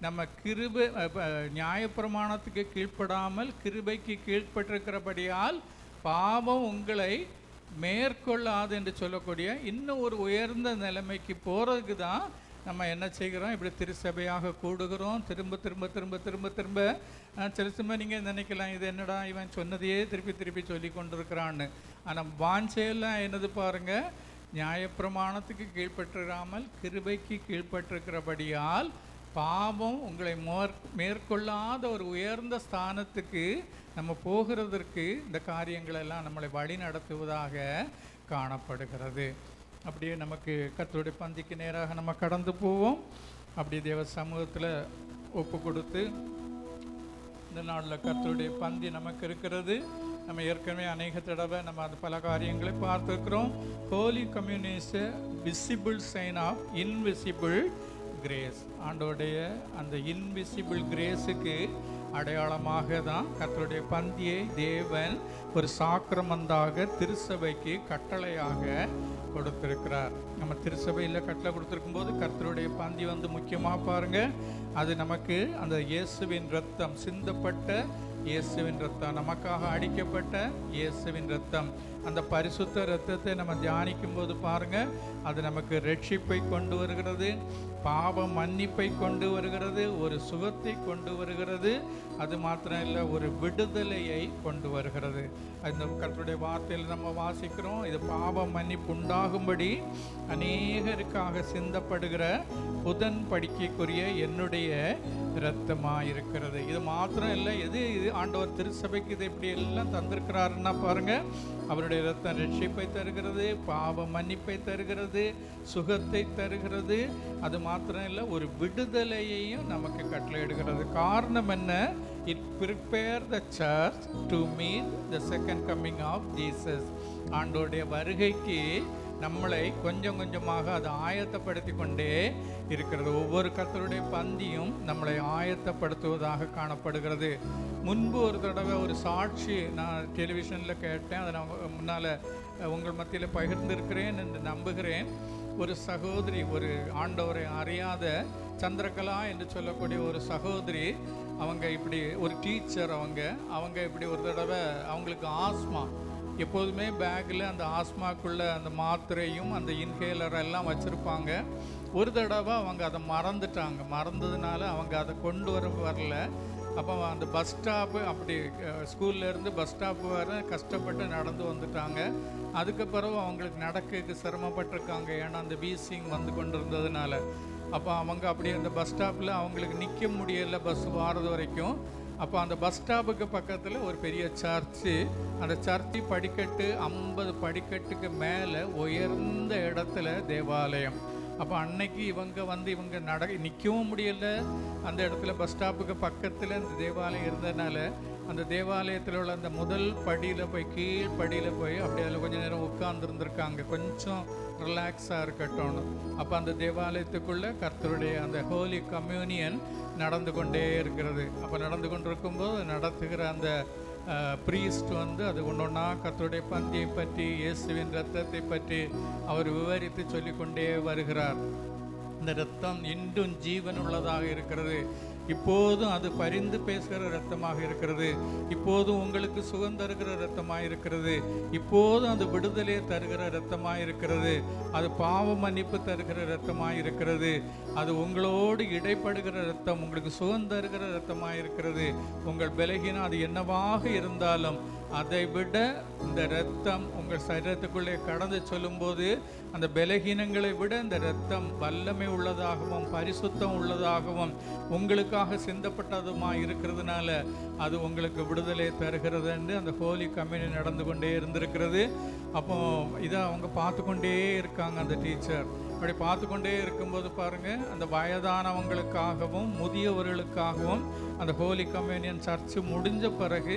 நம்ம கிருபை நியாயப்பிரமாணத்துக்கு கீழ்ப்படாமல் கிருபைக்கு கீழ்ப்பட்டிருக்கிறபடியால் பாவம் உங்களை மேற்கொள்ளாது என்று சொல்லக்கூடிய இன்னும் ஒரு உயர்ந்த நிலைமைக்கு போகிறதுக்கு தான் நம்ம என்ன செய்கிறோம், இப்படி திருச்சபையாக கூடுகிறோம். திரும்ப திரும்ப திரும்ப திரும்ப திரும்ப சில சமயம் நீங்கள் நினைக்கலாம், இது என்னடா இவன் சொன்னதையே திருப்பி திருப்பி சொல்லி கொண்டிருக்கிறான்னு. ஆனால் வாஞ்சையெல்லாம் என்னது பாருங்கள், நியாயப்பிரமாணத்துக்கு கீழ்ப்பட்டிராமல் கிருபைக்கு கீழ்ப்பட்டிருக்கிறபடியால் பாவம் உங்களை மேற்கொள்ளாத ஒரு உயர்ந்த ஸ்தானத்துக்கு நம்ம போகிறதற்கு இந்த காரியங்களெல்லாம் நம்மளை வழி நடத்துவதாக காணப்படுகிறது. அப்படியே நமக்கு கர்த்தருடைய பந்திக்கு நேராக நம்ம கடந்து போவோம். அப்படி தேவ சமூகத்தில் ஒப்பு கொடுத்து இந்த நாளில் கர்த்தருடைய பந்தி நமக்கு இருக்கிறது. நம்ம ஏற்கனவே அநேக தடவை நம்ம அது பல காரியங்களை பார்த்துருக்கிறோம். Holy communion is a visible sign of invisible grace. ஆண்டோடைய அந்த இன்விசிபிள் கிரேஸுக்கு அடையாளமாக தான் கர்த்தருடைய பந்தியை தேவன் ஒரு சாக்கிரமந்தாக திருச்சபைக்கு கட்டளையாக கொடுத்திருக்கிறார். நம்ம திருச்சபையில் கட்டளை கொடுத்திருக்கும் போது கர்த்தருடைய பந்தி வந்து முக்கியமாக பாருங்கள், அது நமக்கு அந்த இயேசுவின் இரத்தம், சிந்தப்பட்ட இயேசுவின் இரத்தம், நமக்காக அடிக்கப்பட்ட இயேசுவின் இரத்தம், அந்த பரிசுத்த இரத்தத்தை நம்ம தியானிக்கும் போது பாருங்கள், அது நமக்கு ரட்சிப்பை கொண்டு வருகிறது, பாவ மன்னிப்பை கொண்டு வருகிறது, ஒரு சுகத்தை கொண்டு வருகிறது. அது மாத்திரம் இல்லை, ஒரு விடுதலையை கொண்டு வருகிறது. அந்த கர்த்தருடைய வார்த்தையில் நம்ம வாசிக்கிறோம், இது பாவ மன்னிப்பு உண்டாகும்படி அநேகருக்காக சிந்தப்படுகிற புதன் படிக்கைக்குரிய என்னுடைய இரத்தமாக இருக்கிறது. இது மாத்திரம் இல்லை, இது ஆண்டவர் திருச்சபைக்கு இது இப்படி எல்லாம் தந்திருக்கிறாருன்னா பாருங்கள், அவருடைய இரத்தம் ரட்சிப்பை தருகிறது, பாவ மன்னிப்பை தருகிறது, சுகத்தை தருகிறது. அது மாத்திரம் இல்லை, ஒரு விடுதலையையும் நமக்கு கட்டளையிடுகிறது. காரணம் என்ன? It prepare the church to meet the second coming of Jesus. ஆண்டோடைய வருகைக்கு நம்மளை கொஞ்சம் கொஞ்சமாக அது ஆயத்தப்படுத்தி கொண்டே இருக்கிறது. ஒவ்வொரு கர்த்தருடைய பந்தியும் நம்மளை ஆயத்தப்படுத்துவதாக காணப்படுகிறது. முன்பு ஒரு தடவை ஒரு சாட்சி நான் டெலிவிஷனில் கேட்டேன், அதை நான் முன்னால் உங்கள் மத்தியில் பகிர்ந்திருக்கிறேன் என்று நம்புகிறேன். ஒரு சகோதரி, ஒரு ஆண்டவரை அறியாத சந்திரகலா என்று சொல்லக்கூடிய ஒரு சகோதரி, அவங்க இப்படி ஒரு டீச்சர், அவங்க இப்படி ஒரு தடவை அவங்களுக்கு ஆஸ்மா, எப்போதுமே பேக்கில் அந்த ஆஸ்மாக்குள்ளே அந்த மாத்திரையும் அந்த இன்ஹேலர் எல்லாம் வச்சுருப்பாங்க. ஒரு தடவை அவங்க அதை மறந்ததுனால அவங்க அதை கொண்டு வரல. அப்போ அந்த பஸ் ஸ்டாப்பு, அப்படி ஸ்கூல்லேருந்து பஸ் ஸ்டாப்பு வர கஷ்டப்பட்டு நடந்து வந்துட்டாங்க. அதுக்கு பிறகு அவங்களுக்கு நடக்க சிரமப்பட்டிருக்காங்க, ஏன்னா அந்த வீசிங் வந்து கொண்டு இருந்ததுனால. அப்போ அவங்க அப்படியே அந்த பஸ் ஸ்டாப்பில் அவங்களுக்கு நிற்க முடியலை பஸ் வாரது வரைக்கும். அப்போ அந்த பஸ் ஸ்டாப்புக்கு பக்கத்தில் ஒரு பெரிய சர்ச்சு, அந்த சர்ச்சு படிக்கட்டு 50 படிக்கட்டுக்கு மேலே உயர்ந்த இடத்துல தேவாலயம். அப்போ அன்னைக்கு இவங்க நிற்கவும் முடியலை. அந்த இடத்துல பஸ் ஸ்டாப்புக்கு பக்கத்தில் அந்த தேவாலயம் இருந்ததுனால அந்த தேவாலயத்தில் உள்ள அந்த முதல் படியில் போய், கீழ் படியில் போய் அப்படி அதில் கொஞ்சம் நேரம் உட்கார்ந்துருந்துருக்காங்க, கொஞ்சம் ரிலாக்ஸாக இருக்கட்டும்னு. அப்போ அந்த தேவாலயத்துக்குள்ளே கர்த்தருடைய அந்த ஹோலி கம்யூனியன் நடந்து கொண்டே இருக்கிறது. அப்போ நடந்து கொண்டிருக்கும்போது நடத்துகிற அந்த ப்ரீஸ்ட் வந்து அது ஒன்றொன்னா கர்த்தருடைய பந்தியை பற்றி, இயேசுவின் இரத்தத்தை பற்றி அவர் விவரித்து சொல்லிக்கொண்டே வருகிறார். இந்த இரத்தம் இன்றும் ஜீவன் உள்ளதாக இருக்கிறது, இப்போதும் அது பரிந்து பேசுகிற இரத்தமாக இருக்கிறது, இப்போதும் உங்களுக்கு சுகம் தருகிற இரத்தமாக இருக்கிறது, இப்போதும் அது விடுதலையை தருகிற இரத்தமாக இருக்கிறது, அது பாவ மன்னிப்பு தருகிற இரத்தமாக இருக்கிறது, அது உங்களோடு இடைப்படுகிற இரத்தம், உங்களுக்கு சுகம் தருகிற இரத்தமாக இருக்கிறது. உங்கள் பலகீனம் அது என்னவாக இருந்தாலும் அதை விட இந்த இரத்தம் உங்கள் சரீரத்துக்குள்ளே கடந்து சொல்லும்போது அந்த பலகீனங்களை விட இந்த இரத்தம் வல்லமை உள்ளதாகவும் பரிசுத்தம் உள்ளதாகவும் உங்களுக்காக சிந்தப்பட்டதுமாக இருக்கிறதுனால அது உங்களுக்கு விடுதலை தருகிறது என்று அந்த ஹோலி கம்யூனியன் நடந்து கொண்டே இருந்திருக்கிறது. அப்போ இதை அவங்க பார்த்து கொண்டே இருக்காங்க அந்த டீச்சர். அப்படி பார்த்து கொண்டே இருக்கும்போது பாருங்க, அந்த வயதானவங்களுக்காகவும் முதியவர்களுக்காகவும் அந்த ஹோலி கம்யூனியன் சர்ச்சு முடிஞ்ச பிறகு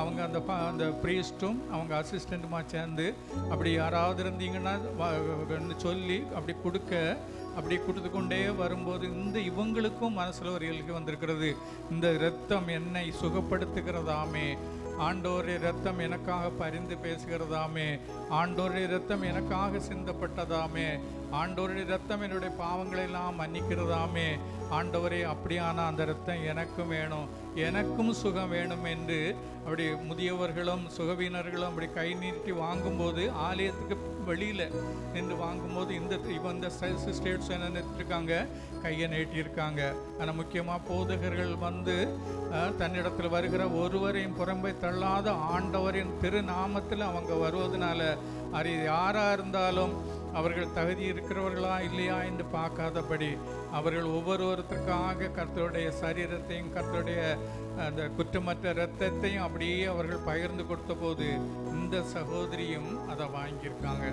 அவங்க அந்த ப்ரீஸ்ட்டும் அவங்க அசிஸ்டண்ட்டுமா சேர்ந்து அப்படி யாராவது இருந்தீங்கன்னா சொல்லி அப்படி கொடுத்து கொண்டே வரும்போது இவங்களுக்கும் மனசில் ஒரு இயல்பு வந்திருக்கிறது. இந்த இரத்தம் என்னை சுகப்படுத்துகிறதாமே, ஆண்டோருடைய இரத்தம் எனக்காக பரிந்து பேசுகிறதாமே, ஆண்டோருடைய இரத்தம் எனக்காக சிந்தப்பட்டதாமே, ஆண்டோருடைய இரத்தம் என்னுடைய பாவங்களை எல்லாம் மன்னிக்கிறதாமே, ஆண்டவரே அப்படியான அந்த இரத்தம் எனக்கும் வேணும், எனக்கும் சுகம் வேணும் என்று அப்படி முதியவர்களும் சுகவீனர்களும் அப்படி கை நீட்டி வாங்கும்போது, ஆலயத்துக்கு வெளியில் நின்று வாங்கும்போது இந்த சிஸ்டர்ஸ் என்ன நிறுத்திருக்காங்க, கையை நீட்டியிருக்காங்க. ஆனால் முக்கியமாக போதகர்கள் தன்னிடத்தில் வருகிற ஒருவரையும் புறம்பை தள்ளாத ஆண்டவரின் திருநாமத்தில் அவங்க வருவதனால அது யாராக இருந்தாலும் அவர்கள் தகுதி இருக்கிறவர்களா இல்லையா என்று பார்க்காதபடி அவர்கள் ஒவ்வொருவருக்காக கர்த்தருடைய சரீரத்தையும் கர்த்தருடைய அந்த குற்றமற்ற இரத்தத்தையும் அப்படியே அவர்கள் பகிர்ந்து கொடுத்த போது இந்த சகோதரியும் அதை வாங்கியிருக்காங்க.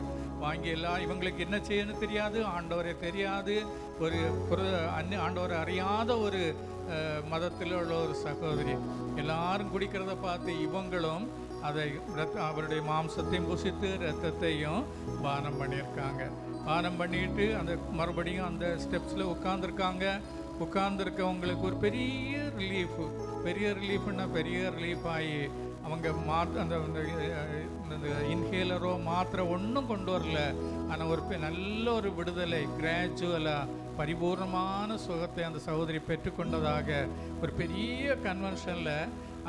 வாங்கி எல்லாம் இவங்களுக்கு என்ன செய்யணும்னு தெரியாது, ஆண்டவரை தெரியாது, ஆண்டவரை அறியாத ஒரு மதத்தில் உள்ள ஒரு சகோதரி எல்லாரும் குடிக்கிறத பார்த்து இவங்களும் அதை அவருடைய மாம்சத்தையும் புசித்து இரத்தத்தையும் பானம் பண்ணியிருக்காங்க. பானம் பண்ணிட்டு அந்த மறுபடியும் அந்த ஸ்டெப்ஸில் உட்கார்ந்துருக்கவங்களுக்கு ஒரு பெரிய ரிலீஃப் ஆகி அவங்க அந்த இன்ஹேலரோ மாத்திரை ஒன்றும் கொண்டு வரல. ஆனால் நல்ல ஒரு விடுதலை, கிராஜுவலாக பரிபூர்ணமான சுகத்தை அந்த சகோதரி பெற்றுக்கொண்டதாக ஒரு பெரிய கன்வென்ஷனில்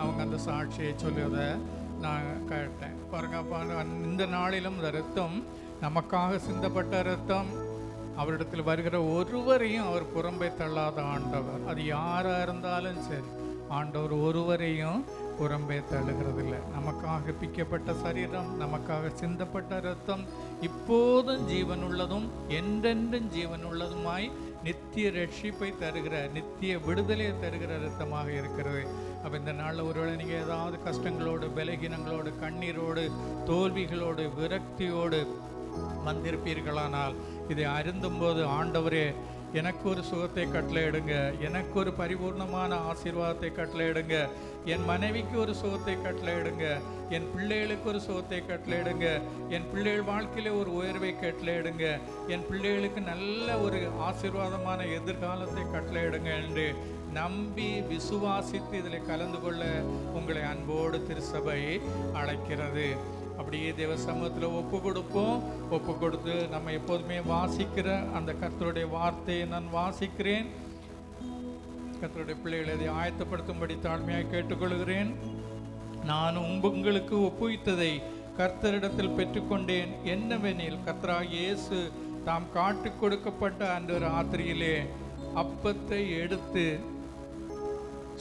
அவங்க அந்த சாட்சியை சொல்லுவதை நான் கேட்டேன். பாருங்க, இந்த நாளிலும் இந்த இரத்தம் நமக்காக சிந்தப்பட்ட இரத்தம், அவரிடத்தில் வருகிற ஒருவரையும் அவர் புறம்பை தள்ளாத ஆண்டவர். அது யாராக இருந்தாலும் சரி, ஆண்டவர் ஒருவரையும் புறம்பே தள்ளுகிறதில்லை. நமக்காக பிக்கப்பட்ட சரீரம், நமக்காக சிந்தப்பட்ட இரத்தம் இப்போதும் ஜீவனுள்ளதும் என்றென்றும் ஜீவனுள்ளதுமாய் நித்திய ரட்சிப்பை தருகிற, நித்திய விடுதலையை தருகிற இரத்தமாக இருக்கிறது. அப்போ இந்த நாளில் ஒருவேளை நீங்கள் ஏதாவது கஷ்டங்களோடு, பலகீனங்களோடு, கண்ணீரோடு, தோல்விகளோடு, விரக்தியோடு வந்திருப்பீர்களானால் இதை அருந்தும்போது, ஆண்டவரே எனக்கு ஒரு சுகத்தை கட்டளையிடுங்க, எனக்கு ஒரு பரிபூர்ணமான ஆசீர்வாதத்தை கட்டளையிடுங்க, என் மனைவிக்கு ஒரு சுகத்தை கட்டளையிடுங்க, என் பிள்ளைகளுக்கு ஒரு சுகத்தை கட்டளையிடுங்க, என் பிள்ளைகள் வாழ்க்கையில ஒரு உயர்வை கட்டளையிடுங்க, என் பிள்ளைகளுக்கு நல்ல ஒரு ஆசீர்வாதமான எதிர்காலத்தை கட்டளையிடுங்க என்று நம்பி விசுவாசித்து இதில் கலந்து கொள்ள உங்களை அன்போடு திருச்சபை அழைக்கிறது. அப்படியே தேவ சமூகத்தில் ஒப்பு கொடுத்து நம்ம எப்போதுமே வாசிக்கிற அந்த கர்த்தருடைய வார்த்தையை நான் வாசிக்கிறேன். கர்த்தருடைய பிள்ளைகளை இதை ஆயத்தப்படுத்தும்படி தாழ்மையாக கேட்டுக்கொள்கிறேன். நான் உங்களுக்கு ஒப்புவித்ததை கர்த்தரிடத்தில் பெற்றுக்கொண்டேன். என்னவெனில், கர்த்தராகிய இயேசு தாம் காட்டு கொடுக்கப்பட்ட அன்று ராத்திரியிலே அப்பத்தை எடுத்து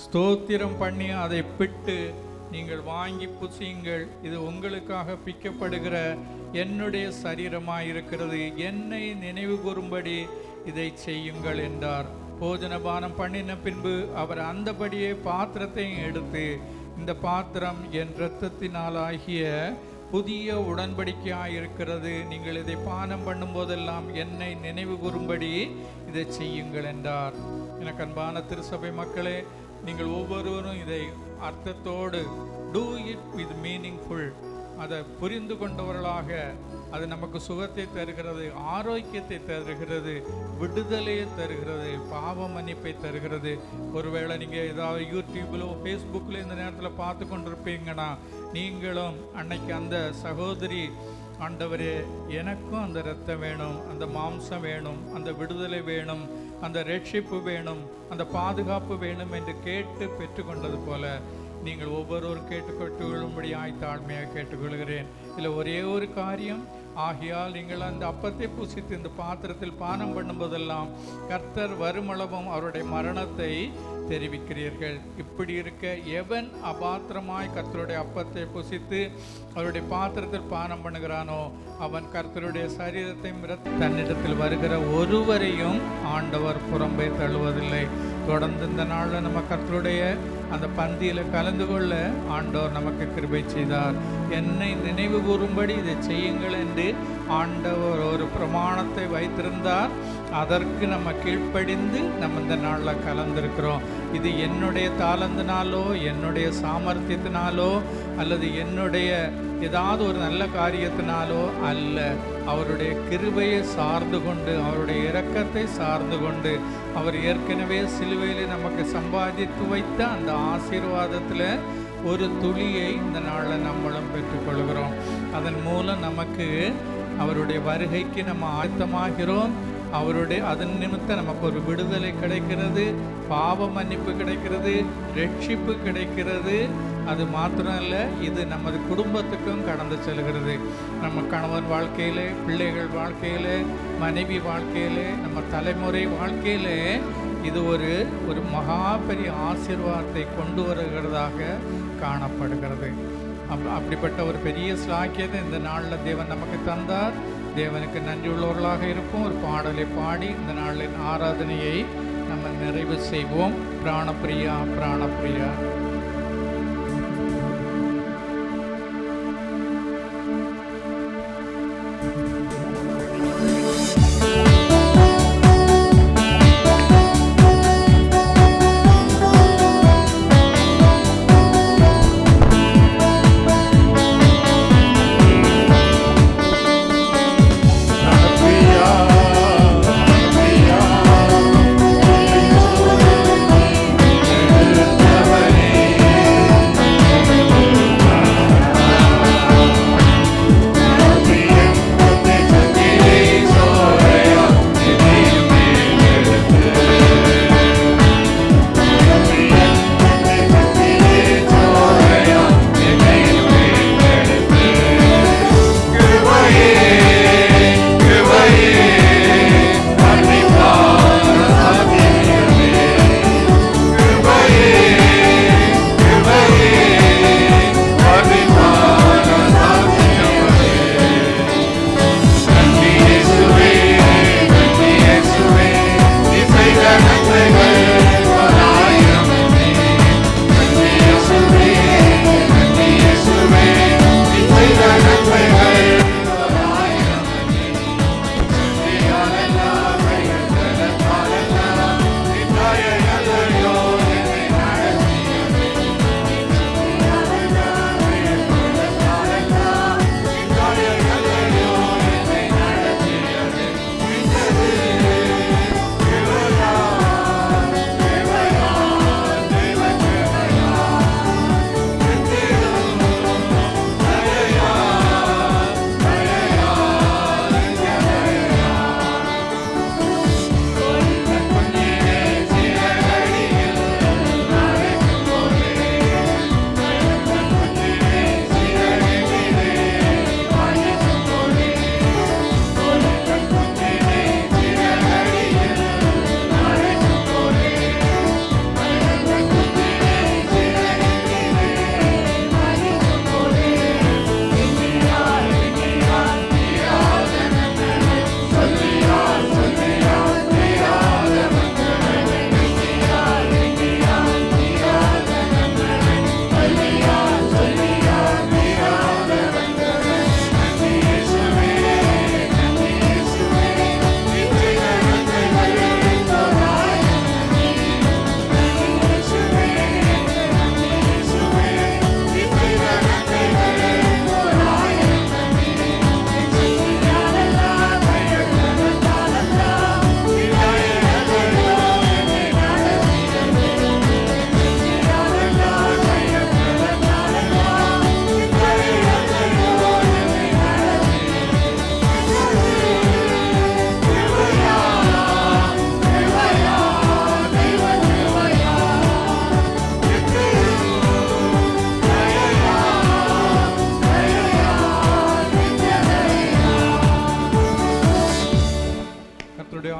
ஸ்தோத்திரம் பண்ணி அதை பிட்டு, நீங்கள் வாங்கி புசியுங்கள், இது உங்களுக்காக பிக்கப்படுகிற என்னுடைய சரீரமாய் இருக்கிறது, என்னை நினைவு கூறும்படி இதை செய்யுங்கள் என்றார். போஜனபானம் பண்ணின பின்பு அவர் அந்தபடியே பாத்திரத்தையும் எடுத்து, இந்த பாத்திரம் என் இரத்தத்தினாலாகிய புதிய உடன்படிக்கையாக இருக்கிறது, நீங்கள் இதை பானம் பண்ணும் போதெல்லாம் என்னை நினைவு கூறும்படி இதை செய்யுங்கள் என்றார். எனக்கு அன்பான திருச்சபை மக்களே, நீங்கள் ஒவ்வொருவரும் இதை அர்த்தத்தோடு டூ இட் வித் மீனிங்ஃபுல், அதை புரிந்து கொண்டவர்களாக, அது நமக்கு சுகத்தை தருகிறது, ஆரோக்கியத்தை தருகிறது, விடுதலையை தருகிறது, பாவ மன்னிப்பை தருகிறது. ஒருவேளை நீங்கள் ஏதாவது யூடியூப்பிலோ ஃபேஸ்புக்கில் இந்த நேரத்தில் பார்த்து கொண்டிருப்பீங்கன்னா, நீங்களும் அன்னைக்கு அந்த சகோதரி, ஆண்டவரே எனக்கும் அந்த இரத்தம் வேணும், அந்த மாம்சம் வேணும், அந்த விடுதலை வேணும், அந்த ரட்சிப்பு வேணும், அந்த பாதுகாப்பு வேணும் என்று கேட்டு பெற்றுக்கொண்டது போல நீங்கள் ஒவ்வொருவரும் கேட்டுக்கொள்ளும்படி தாழ்மையாக கேட்டுக்கொள்கிறேன். இதில் ஒரே ஒரு காரியம், ஆகையால் நீங்கள் அந்த அப்பத்தை புசித்து இந்த பாத்திரத்தில் பானம் பண்ணும்போதெல்லாம் கர்த்தர் வருமளவும் அவருடைய மரணத்தை தெரிவிக்கிறீர்கள். இப்படி இருக்க எவன் அபாத்திரமாய் கர்த்தருடைய அப்பத்தை புசித்து அவருடைய பாத்திரத்தில் பானம் பண்ணுகிறானோ அவன் கர்த்தருடைய சரீரத்தை தன்னிடத்தில் வருகிற ஒருவரையும் ஆண்டவர் புறம்பே தள்ளுவதில்லை. தொடர்ந்து இந்த நாளில் நம்ம கர்த்தருடைய அந்த பந்தியில் கலந்து கொள்ள ஆண்டவர் நமக்கு கிருபை செய்தார். என்னை நினைவு கூறும்படி இதை செய்யுங்கள் என்று ஆண்டவர் ஒரு பிரமாணத்தை வைத்திருந்தார். அதற்கு நம்ம கீழ்ப்படிந்து நம்ம இந்த நாளில் கலந்திருக்கிறோம். இது என்னுடைய தாளந்தினாலோ என்னுடைய சாமர்த்தியத்தினாலோ அல்லது என்னுடைய ஏதாவது ஒரு நல்ல காரியத்தினாலோ அல்ல, அவருடைய கிருபையை சார்ந்து கொண்டு, அவருடைய இரக்கத்தை சார்ந்து கொண்டு, அவர் ஏற்கனவே சிலுவையில் நமக்கு சம்பாதித்து வைத்த அந்த ஆசீர்வாதத்தில் ஒரு துளியை இந்த நாளில் நம்மளும் பெற்றுக்கொள்கிறோம். அதன் மூலம் நமக்கு அவருடைய வருகைக்கு நம்ம ஆயத்தமாகிறோம். அதன் நிமித்தம் நமக்கு ஒரு விடுதலை கிடைக்கிறது, பாவ மன்னிப்பு கிடைக்கிறது, ரட்சிப்பு கிடைக்கிறது. அது மாத்திரமல்ல, இது நமது குடும்பத்துக்கும் கடந்து செல்கிறது. நம்ம கணவன் வாழ்க்கையில், பிள்ளைகள் வாழ்க்கையில், மனைவி வாழ்க்கையில், நம்ம தலைமுறை வாழ்க்கையில் இது ஒரு மகா பெரிய ஆசீர்வாதத்தை கொண்டு வருகிறதாக காணப்படுகிறது. அப்படிப்பட்ட ஒரு பெரிய ஸ்லாக்கியத்தை இந்த நாளில் தேவன் நமக்கு தந்தார். தேவனுக்கு நன்றி உள்ளவர்களாக இருப்போம். ஒரு பாடலை பாடி இந்த நாளின் ஆராதனையை நம்ம நிறைவு செய்வோம். பிராணப்பிரியா பிராணப்பிரியா.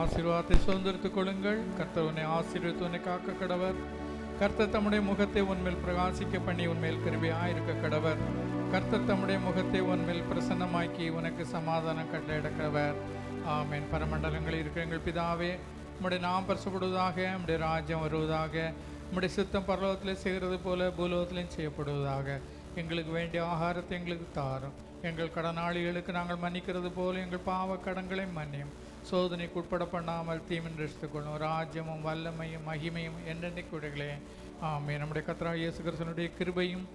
ஆசீர்வாதத்தை சுதந்திரித்துக் கொள்ளுங்கள். கர்த்தர் உன்னை ஆசீர்வதித்து உன்னை காக்க கடவர். கர்த்தர் தம்முடைய முகத்தை உன்மேல் பிரகாசிக்க பண்ணி உன்மேல் கிருபையாயிருக்க கடவர். கர்த்தர் தம்முடைய முகத்தை உன்மேல் பிரசன்னமாக்கி உனக்கு சமாதானம் கட்டளையிட கடவர். ஆமென். பரமண்டலங்களில் இருக்கிற எங்கள் பிதாவே, உம்முடைய நாம் பரிசுப்படுவதாக, உம்முடைய ராஜ்யம் வருவதாக, உம்முடைய சித்தம் பரலோகத்திலே செய்கிறது போல பூலோகத்திலையும் செய்யப்படுவதாக. எங்களுக்கு வேண்டிய ஆகாரத்தை எங்களுக்கு தாரும். எங்கள் கடனாளிகளுக்கு நாங்கள் மன்னிக்கிறது போல எங்கள் பாவ கடன்களை மன்னியும். சோதனைக்கு உட்பட பண்ணாமல் தீமின் ரசித்துக்கொள்ளும். ராஜ்யமும் வல்லமையும் மகிமையும் என்னென்னைக்கு விடுகளே. ஆமென். நம்முடைய கர்த்தராகிய இயேசு கிறிஸ்துவினுடைய கிருபையும்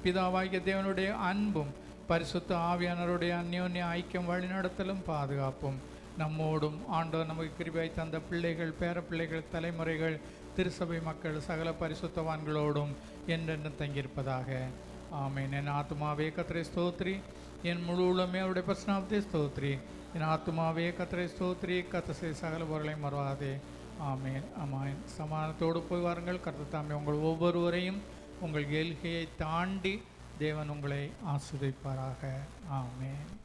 பிதாவாகிய தேவனுடைய அன்பும் பரிசுத்த ஆவியானவருடைய அந்யோன்ய ஐக்கியம் வழிநடத்தலும் பாதுகாப்பும் நம்மோடும் ஆண்டவர் நமக்கு கிருபை தந்த பிள்ளைகள், பேர பிள்ளைகள், தலைமுறைகள், திருசபை மக்கள், சகல பரிசுத்தவான்களோடும் என்றென்றும் தங்கியிருப்பதாக. ஆமென். என் ஆத்துமாவே கர்த்தரை ஸ்தோத்திரி, என் முழு உள்ளமே அவருடைய பரிசுநாமத்தை ஸ்தோத்திரி. என் ஆத்துமாவே கர்த்தரை ஸ்தோத்திரி, கர்த்தர் செய்த சகல பொருளை மறவாதே. ஆமென். ஆமென். சமாதானத்தோடு போய் வாருங்கள். கர்த்தர் தாமே உங்கள் ஒவ்வொருவரையும் உங்கள் ஏழ்கையை தாண்டி தேவன் உங்களை ஆசீர்வதிப்பாராக. ஆமென்.